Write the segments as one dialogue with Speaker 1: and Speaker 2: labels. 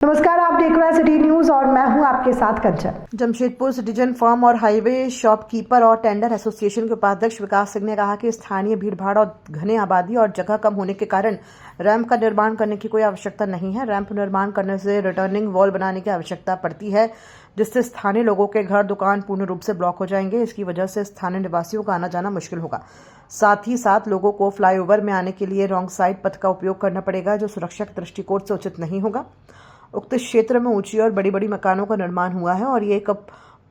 Speaker 1: नमस्कार, आप देख रहे हैं सिटी न्यूज और मैं हूं आपके साथ कंचन। जमशेदपुर सिटीजन फर्म और हाईवे शॉपकीपर और टेंडर एसोसिएशन के उपाध्यक्ष विकास सिंह ने कहा कि स्थानीय भीड़भाड़ और घने आबादी और जगह कम होने के कारण रैंप का निर्माण करने की कोई आवश्यकता नहीं है। रैंप निर्माण करने से रिटर्निंग वॉल बनाने की आवश्यकता पड़ती है, जिससे स्थानीय लोगों के घर दुकान पूर्ण रूप से ब्लॉक हो जाएंगे। इसकी वजह से स्थानीय निवासियों का आना जाना मुश्किल होगा। साथ ही साथ लोगों को फ्लाईओवर में आने के लिए रॉन्ग साइड पथ का उपयोग करना पड़ेगा, जो सुरक्षा के दृष्टिकोण से उचित नहीं होगा। उक्त क्षेत्र में ऊंची और बड़ी बड़ी मकानों का निर्माण हुआ है और ये एक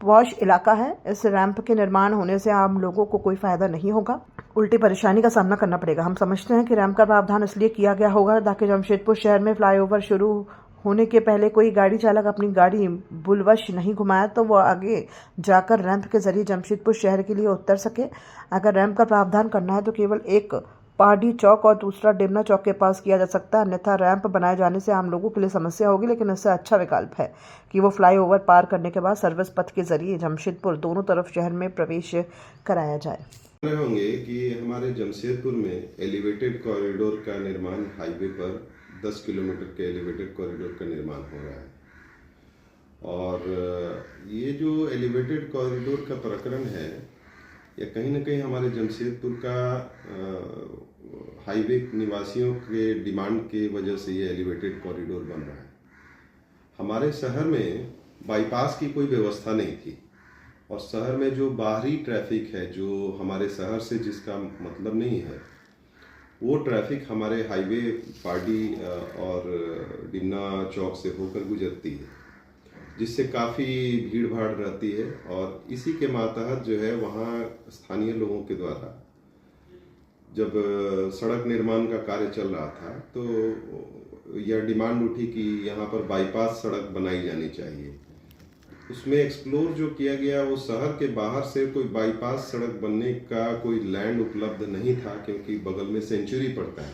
Speaker 1: पॉश इलाका है। इस रैंप के निर्माण होने से आम लोगों को कोई फायदा नहीं होगा, उल्टी परेशानी का सामना करना पड़ेगा। हम समझते हैं कि रैंप का प्रावधान इसलिए किया गया होगा ताकि जमशेदपुर शहर में फ्लाईओवर शुरू होने के पहले कोई गाड़ी चालक अपनी गाड़ी बुलवश नहीं घुमाया तो वो आगे जाकर रैंप के जरिए जमशेदपुर शहर के लिए उतर सके। अगर रैंप का प्रावधान करना है तो केवल एक पहाड़ी चौक और दूसरा डेमना चौक के पास किया जा सकता है, अन्यथा रैंप बनाए जाने से आम लोगों के लिए समस्या होगी। लेकिन इससे अच्छा विकल्प है कि वो फ्लाईओवर पार करने के बाद सर्विस पथ के जरिए जमशेदपुर दोनों तरफ शहर में प्रवेश कराया जाए।
Speaker 2: होंगे कि हमारे जमशेदपुर में एलिवेटेड कॉरिडोर का निर्माण हाईवे पर 10 किलोमीटर के एलिवेटेड कॉरिडोर का निर्माण हो रहा है और ये जो एलिवेटेड कॉरिडोर का प्रकरण है या कहीं ना कहीं हमारे जमशेदपुर का हाईवे निवासियों के डिमांड के वजह से ये एलिवेटेड कॉरिडोर बन रहा है। हमारे शहर में बाईपास की कोई व्यवस्था नहीं थी और शहर में जो बाहरी ट्रैफिक है, जो हमारे शहर से जिसका मतलब नहीं है, वो ट्रैफिक हमारे हाईवे पार्टी और डिमना चौक से होकर गुजरती है, जिससे काफ़ी भीड़ भाड़ रहती है। और इसी के मातहत जो है वहाँ स्थानीय लोगों के द्वारा जब सड़क निर्माण का कार्य चल रहा था तो यह डिमांड उठी कि यहाँ पर बाईपास सड़क बनाई जानी चाहिए। उसमें एक्सप्लोर जो किया गया वो शहर के बाहर से कोई बाईपास सड़क बनने का कोई लैंड उपलब्ध नहीं था, क्योंकि बगल में सेंचुरी पड़ता है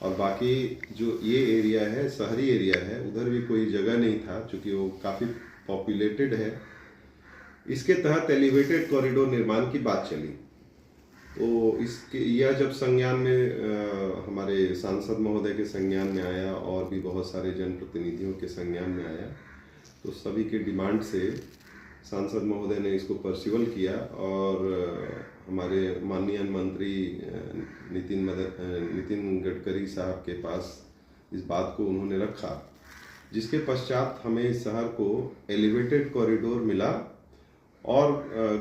Speaker 2: और बाकी जो ये एरिया है शहरी एरिया है, उधर भी कोई जगह नहीं था चूँकि वो काफ़ी पॉपुलेटेड है। इसके तहत एलिवेटेड कॉरिडोर निर्माण की बात चली तो इसके यह जब संज्ञान में हमारे सांसद महोदय के संज्ञान में आया और भी बहुत सारे जनप्रतिनिधियों के संज्ञान में आया तो सभी के डिमांड से सांसद महोदय ने इसको परसिवल किया और हमारे माननीय मंत्री नितिन गडकरी साहब के पास इस बात को उन्होंने रखा, जिसके पश्चात हमें शहर को एलिवेटेड कॉरिडोर मिला और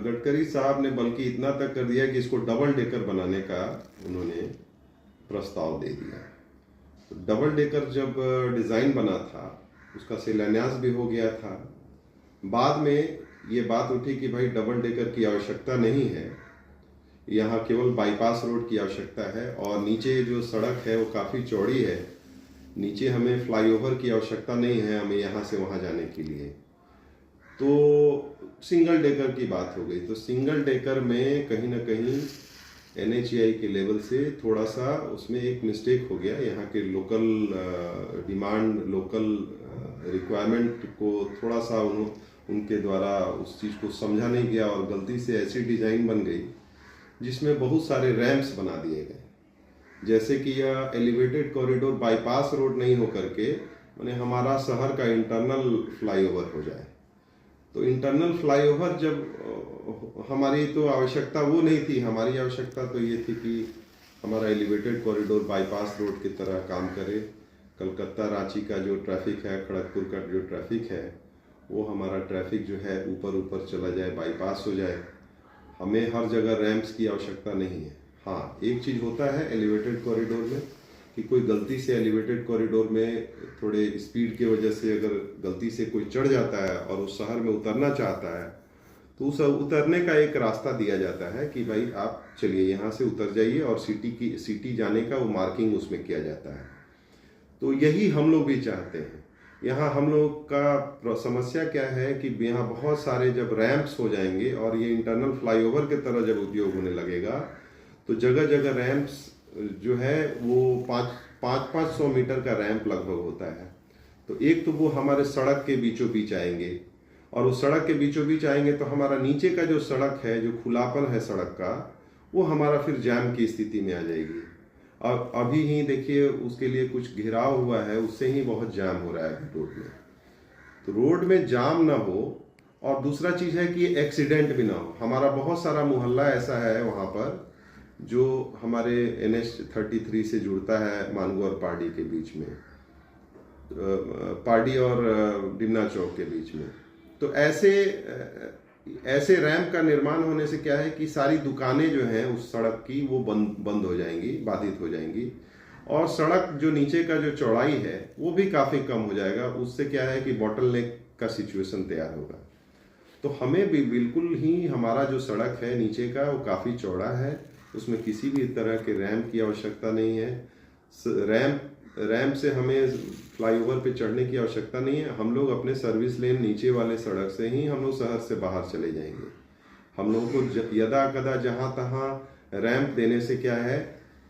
Speaker 2: गडकरी साहब ने बल्कि इतना तक कर दिया कि इसको डबल डेकर बनाने का उन्होंने प्रस्ताव दे दिया। तो डबल डेकर जब डिज़ाइन बना था उसका शिलान्यास भी हो गया था। बाद में ये बात उठी कि भाई डबल डेकर की आवश्यकता नहीं है, यहाँ केवल बाईपास रोड की आवश्यकता है और नीचे जो सड़क है वो काफ़ी चौड़ी है, नीचे हमें फ्लाईओवर की आवश्यकता नहीं है हमें यहाँ से वहाँ जाने के लिए। तो सिंगल डेकर की बात हो गई। तो सिंगल डेकर में कहीं ना कहीं NHAI के लेवल से थोड़ा सा उसमें एक मिस्टेक हो गया। यहाँ के लोकल डिमांड, लोकल रिक्वायरमेंट को थोड़ा सा उनके द्वारा उस चीज़ को समझा नहीं गया और गलती से ऐसी डिज़ाइन बन गई जिसमें बहुत सारे रैंप्स बना दिए गए, जैसे कि यह एलिवेटेड कॉरिडोर बाईपास रोड नहीं होकर के माने हमारा शहर का इंटरनल फ्लाईओवर हो जाए। तो इंटरनल फ्लाईओवर जब हमारी तो आवश्यकता वो नहीं थी, हमारी आवश्यकता तो ये थी कि हमारा एलिवेटेड कॉरिडोर बाईपास रोड की तरह काम करे। कलकत्ता रांची का जो ट्रैफिक है, खड़गपुर का जो ट्रैफिक है, वो हमारा ट्रैफिक जो है ऊपर चला जाए, बाईपास हो जाए। हमें हर जगह रैंप्स की आवश्यकता नहीं है। हाँ, एक चीज़ होता है एलिवेटेड कॉरिडोर में कि कोई गलती से एलिवेटेड कॉरिडोर में थोड़े स्पीड की वजह से अगर गलती से कोई चढ़ जाता है और उस शहर में उतरना चाहता है तो उस उतरने का एक रास्ता दिया जाता है कि भाई आप चलिए यहाँ से उतर जाइए और सिटी जाने का वो मार्किंग उसमें किया जाता है। तो यही हम लोग भी चाहते हैं। यहाँ हम लोग का समस्या क्या है कि यहाँ बहुत सारे जब रैंप्स हो जाएंगे और ये इंटरनल फ्लाईओवर की तरह जब उपयोग होने लगेगा तो जगह जगह रैंप्स जो है वो 500 मीटर का रैंप लगभग होता है। तो एक तो वो हमारे सड़क के बीचों बीच आएंगे और उस सड़क के बीचों बीच आएंगे तो हमारा नीचे का जो सड़क है, जो खुलापन है सड़क का, वो हमारा फिर जैम की स्थिति में आ जाएगी। और अभी ही देखिए उसके लिए कुछ घेराव हुआ है, उससे ही बहुत जाम हो रहा है रोड में। तो रोड में जाम ना हो, और दूसरा चीज है कि एक्सीडेंट भी ना हो। हमारा बहुत सारा मोहल्ला ऐसा है वहाँ पर जो हमारे NH-33 से जुड़ता है मानगो और पार्डी के बीच में, पार्डी और डिमना चौक के बीच में। तो ऐसे रैंप का निर्माण होने से क्या है कि सारी दुकानें जो हैं उस सड़क की वो बंद हो जाएंगी, बाधित हो जाएंगी, और सड़क जो नीचे का जो चौड़ाई है वो भी काफ़ी कम हो जाएगा। उससे क्या है कि बॉटलनेक का सिचुएशन तैयार होगा। तो हमें भी बिल्कुल ही हमारा जो सड़क है नीचे का वो काफ़ी चौड़ा है, उसमें किसी भी तरह के रैंप की आवश्यकता नहीं है। रैंप से हमें फ्लाईओवर पे चढ़ने की आवश्यकता नहीं है। हम लोग अपने सर्विस लेन नीचे वाले सड़क से ही हम लोग शहर से बाहर चले जाएंगे। हम लोगों को यदा कदा जहाँ तहाँ रैंप देने से क्या है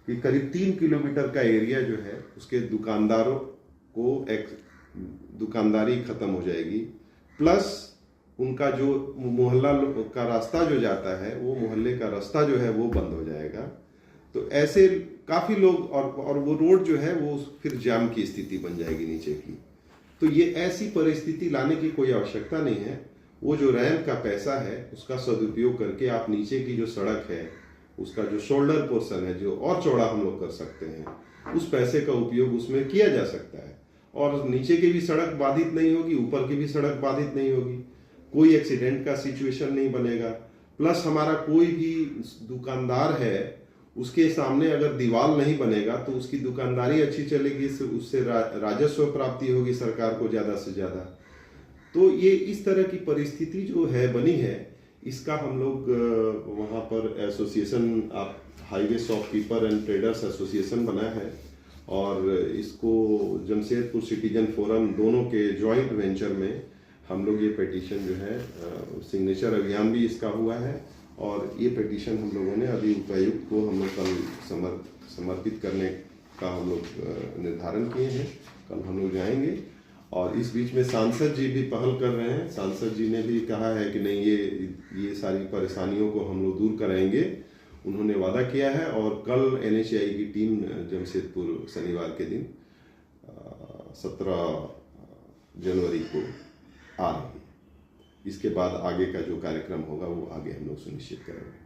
Speaker 2: कि करीब 3 किलोमीटर का एरिया जो है उसके दुकानदारों को दुकानदारी खत्म हो जाएगी, प्लस उनका जो मोहल्ला का रास्ता जो जाता है वो मोहल्ले का रास्ता जो है वो बंद हो जाएगा। तो ऐसे काफ़ी लोग और वो रोड जो है वो फिर जाम की स्थिति बन जाएगी नीचे की। तो ये ऐसी परिस्थिति लाने की कोई आवश्यकता नहीं है। वो जो रैंप का पैसा है उसका सदुपयोग करके आप नीचे की जो सड़क है उसका जो शोल्डर पोर्शन है जो और चौड़ा हम लोग कर सकते हैं, उस पैसे का उपयोग उसमें किया जा सकता है। और नीचे की भी सड़क बाधित नहीं होगी, ऊपर की भी सड़क बाधित नहीं होगी, कोई एक्सीडेंट का सिचुएशन नहीं बनेगा। प्लस हमारा कोई भी दुकानदार है उसके सामने अगर दीवार नहीं बनेगा तो उसकी दुकानदारी अच्छी चलेगी, उससे राजस्व प्राप्ति होगी सरकार को ज़्यादा से ज़्यादा। तो ये इस तरह की परिस्थिति जो है बनी है, इसका हम लोग वहाँ पर association highway shopkeeper and traders association बना है, और इसको जमशेदपुर सिटीजन फोरम दोनों के जॉइंट वेंचर में हम लोग ये पिटीशन जो है सिग्नेचर अभियान भी इसका हुआ है, और ये पिटीशन हम लोगों ने अभी उपायुक्त को हम लोग कल समर्पित करने का हम लोग निर्धारण किए हैं। कल हम लोग जाएंगे, और इस बीच में सांसद जी भी पहल कर रहे हैं। सांसद जी ने भी कहा है कि नहीं, ये सारी परेशानियों को हम लोग दूर कराएंगे, उन्होंने वादा किया है। और कल NHAI की टीम जमशेदपुर शनिवार के दिन 17 जनवरी को आ रही है। इसके बाद आगे का जो कार्यक्रम होगा वो आगे हम लोग सुनिश्चित करेंगे।